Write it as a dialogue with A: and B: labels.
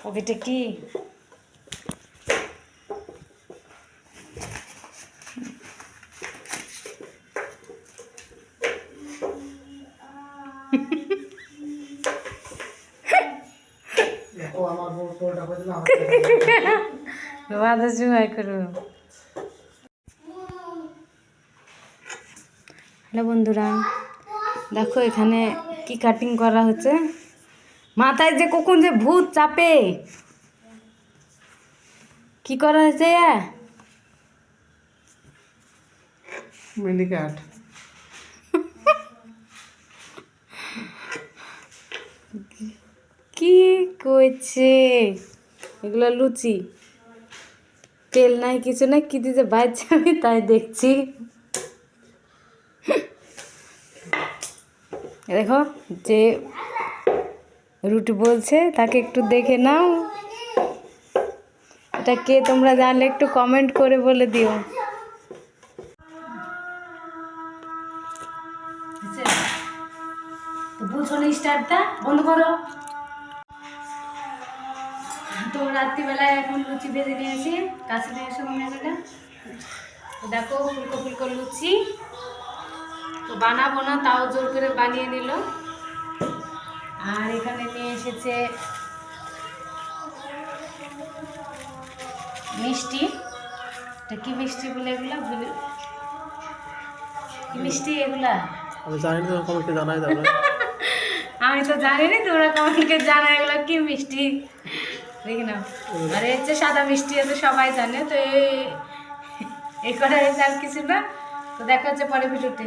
A: পকেটে কি হ্যালো বন্ধুরা, দেখো এখানে কি কাটিং করা হচ্ছে। মাথায় যে কখন যে ভূত চাপে, কি করা হয়েছে?
B: Mini cat.
A: কি করছে এগুলো? লুচি, তেল নাই কিছু নাই, কি দিতে বাজছে আমি তাই দেখছি। দেখো যে রুটি বলছে তাকে একটু দেখে নাও। এটা কে তোমরা জানলে একটু কমেন্ট করে বলে দিও। বুঝো না, স্টার্টটা বন্ধ করো। তো রাত্রিবেলায় এখন লুচি ভেজে নিয়েছি, কাছে নিয়ে এসে মনে হয়। দেখো ফুলকো ফুলকো লুচি তো বানাবো না, তাও জোর করে বানিয়ে নিল। আর এখানে নিয়ে এসেছে মিষ্টি। এটা কি মিষ্টি বলে এগুলা? কি মিষ্টি এগুলা?
B: আমি জানি না, কমেন্টে জানাই দাও।
A: আমি তো জানি না, তোমরা কমেন্টে জানা এগুলো কি মিষ্টি। দেখি না, আর এর যে সাদা মিষ্টি আছে সবাই জানে। তো এই করা হয়েছে আর কিছু না। তো দেখা হচ্ছে পরে ভিডিওতে।